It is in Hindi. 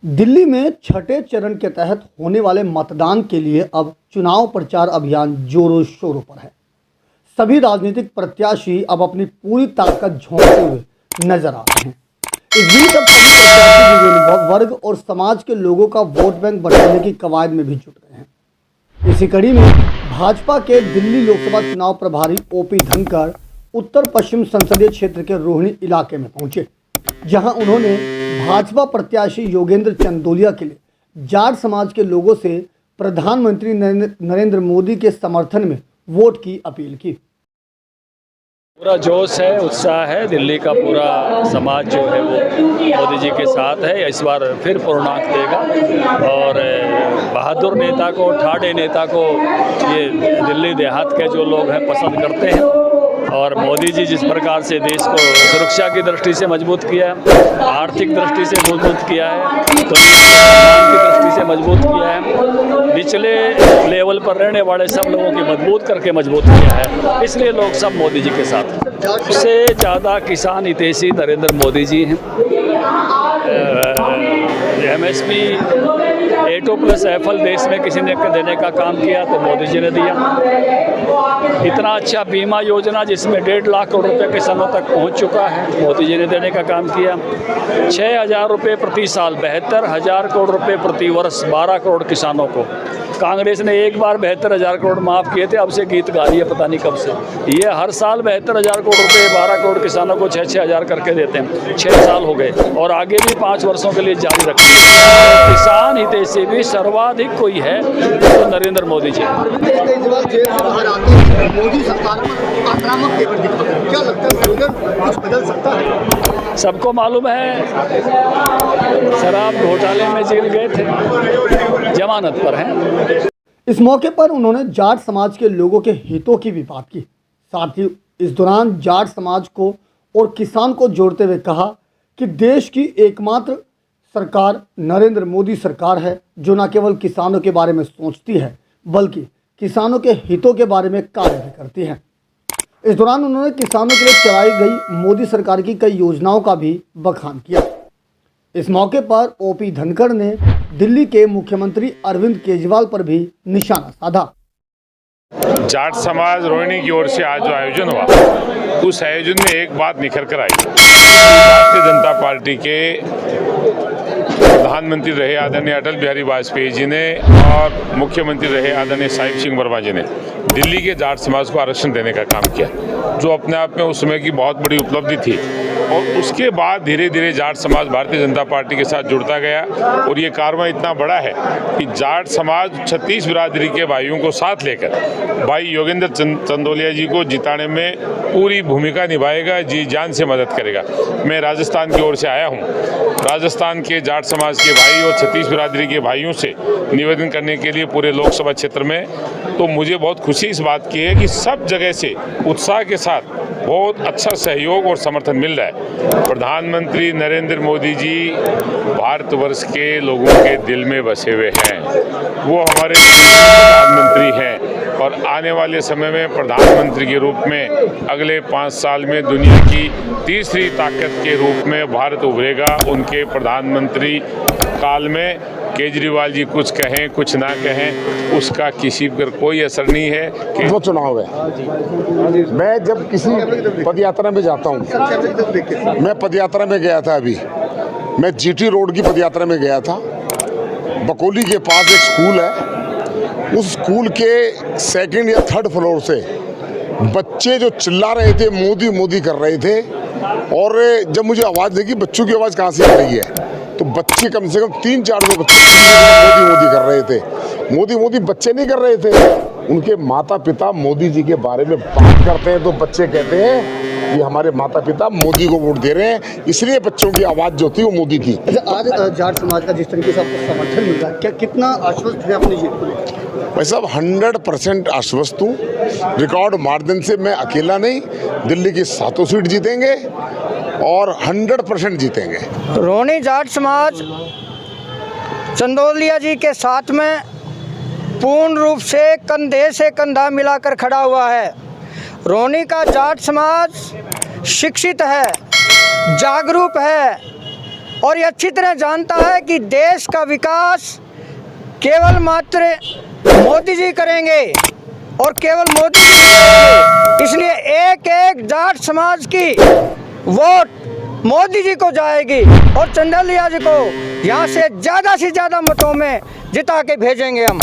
दिल्ली में छठे चरण के तहत होने वाले मतदान के लिए अब चुनाव प्रचार अभियान जोरों शोरों पर है। सभी राजनीतिक प्रत्याशी अब अपनी पूरी ताकत झोंकते हुए नजर आ रहे हैं। इस बीच अब सभी प्रत्याशी विभिन्न वर्ग और समाज के लोगों का वोट बैंक बढ़ाने की कवायद में भी जुट गए हैं। इसी कड़ी में भाजपा के दिल्ली लोकसभा चुनाव प्रभारी ओपी धनखड़ उत्तर पश्चिम संसदीय क्षेत्र के रोहिणी इलाके में पहुंचे, जहां उन्होंने भाजपा प्रत्याशी योगेंद्र चंदोलिया के लिए जाट समाज के लोगों से प्रधानमंत्री नरेंद्र मोदी के समर्थन में वोट की अपील की। पूरा जोश है, उत्साह है। दिल्ली का पूरा समाज जो है वो मोदी जी के साथ है। इस बार फिर पूर्णांक देगा और बहादुर नेता को, ठाड़े नेता को ये दिल्ली देहात के जो लोग हैं पसंद करते हैं। और मोदी जी जिस प्रकार से देश को सुरक्षा की दृष्टि से मजबूत किया है, आर्थिक दृष्टि से मजबूत किया है, तो सम्मान की दृष्टि से मजबूत किया है, निचले लेवल पर रहने वाले सब लोगों की मजबूत करके मजबूत किया है, इसलिए लोग सब मोदी जी के साथ हैं। सबसे ज़्यादा किसान हितैषी नरेंद्र मोदी जी हैं। MSP A2+FL देश में किसी ने देने का काम किया तो मोदी जी ने दिया। इतना अच्छा बीमा योजना जिसमें 1.5 लाख करोड़ रुपये किसानों तक पहुंच चुका है, मोदी जी ने देने का काम किया। 6,000 रुपये प्रति साल, 72,000 करोड़ रुपये प्रति वर्ष 12 करोड़ किसानों को। कांग्रेस ने एक बार 72,000 करोड़ माफ़ किए थे, अब से गीत गा रही है पता नहीं कब से। ये हर साल 72,000 करोड़ रुपये 12 करोड़ किसानों को 6-6 हज़ार करके देते हैं। 6 साल हो गए और आगे भी 5 वर्षों के लिए जारी रखेंगे। किसान हितैषी भी सर्वाधिक कोई है तो नरेंद्र मोदी जी। मोदी सरकार में आक्रामक क्या लगता है, कुछ बदल सकता है? सबको मालूम है, शराब घोटाले में जेल गए थे, जमानत पर हैं। इस मौके पर उन्होंने जाट समाज के लोगों के हितों की भी बात की। साथ ही इस दौरान जाट समाज को और किसान को जोड़ते हुए कहा कि देश की एकमात्र सरकार नरेंद्र मोदी सरकार है, जो न केवल किसानों के बारे में सोचती है बल्कि किसानों के हितों के बारे में कार्य भी करती है। इस दौरान उन्होंने किसानों के लिए चलाई गई मोदी सरकार की कई योजनाओं का भी बखान किया। इस मौके पर ओपी धनखड़ ने दिल्ली के मुख्यमंत्री अरविंद केजरीवाल पर भी निशाना साधा। जाट समाज रोहिणी की ओर से आज जो आयोजन हुआ, उस आयोजन में एक बात निखर कर आई। भारतीय जनता पार्टी के प्रधानमंत्री रहे आदरणीय अटल बिहारी वाजपेयी जी ने और मुख्यमंत्री रहे आदरणीय साहिब सिंह वर्मा जी ने दिल्ली के जाट समाज को आरक्षण देने का काम किया, जो अपने आप में उस समय की बहुत बड़ी उपलब्धि थी। और उसके बाद धीरे धीरे जाट समाज भारतीय जनता पार्टी के साथ जुड़ता गया और ये कारवां इतना बड़ा है कि जाट समाज 36 बिरादरी के भाइयों को साथ लेकर भाई योगेंद्र चंदोलिया जी को जिताने में पूरी भूमिका निभाएगा, जी जान से मदद करेगा। मैं राजस्थान की ओर से आया हूँ। राजस्थान के जाट समाज के भाई और 36 बिरादरी के भाइयों से निवेदन करने के लिए पूरे लोकसभा क्षेत्र में, तो मुझे बहुत खुशी इस बात की है कि सब जगह से उत्साह के साथ बहुत अच्छा सहयोग और समर्थन मिल रहा है। प्रधानमंत्री नरेंद्र मोदी जी भारतवर्ष के लोगों के दिल में बसे हुए हैं। वो हमारे प्रधानमंत्री हैं और आने वाले समय में प्रधानमंत्री के रूप में अगले 5 साल में दुनिया की तीसरी ताकत के रूप में भारत उभरेगा। उनके प्रधानमंत्री काल में केजरीवाल जी कुछ कहें कुछ ना कहें, उसका किसी पर कोई असर नहीं है। कि वो चुनाव है। मैं जब किसी पदयात्रा में जाता हूँ, मैं पदयात्रा में गया था, अभी मैं GT रोड की पदयात्रा में गया था। बकोली के पास एक स्कूल है, उस स्कूल के 2nd या 3rd फ्लोर से बच्चे जो चिल्ला रहे थे, मोदी मोदी कर रहे थे। और जब मुझे आवाज़ लगी बच्चों की आवाज़ कहाँ से आ रही है, तो बच्चे कम से कम 300-400 बच्चे मोदी मोदी कर रहे थे। मोदी मोदी बच्चे नहीं कर रहे थे, उनके माता पिता मोदी जी के बारे में बात करते हैं तो बच्चे कहते हैं कि हमारे माता पिता मोदी को वोट दे रहे हैं, इसलिए बच्चों की आवाज़ जो थी वो मोदी थी। आज जाट समाज का जिस तरीके से आपको समर्थन मिल रहा है, क्या कितना आश्वस्त है अपनी जीत को लेकर? भाई साहब 100% आश्वस्त हूँ। रिकॉर्ड मार्जिन से मैं अकेला नहीं, दिल्ली की 7 सीट जीतेंगे और 100% जीतेंगे। रोहिणी जाट समाज चंदोलिया जी के साथ में पूर्ण रूप से कंधे से कंधा मिलाकर खड़ा हुआ है। रोहिणी का जाट समाज शिक्षित है, जागरूक है, और ये अच्छी तरह जानता है कि देश का विकास केवल मात्र मोदी जी करेंगे और केवल मोदी जी करेंगे। इसलिए एक एक जाट समाज की वोट मोदी जी को जाएगी और चंदलिया जी को यहाँ से ज़्यादा मतों में जिता के भेजेंगे हम।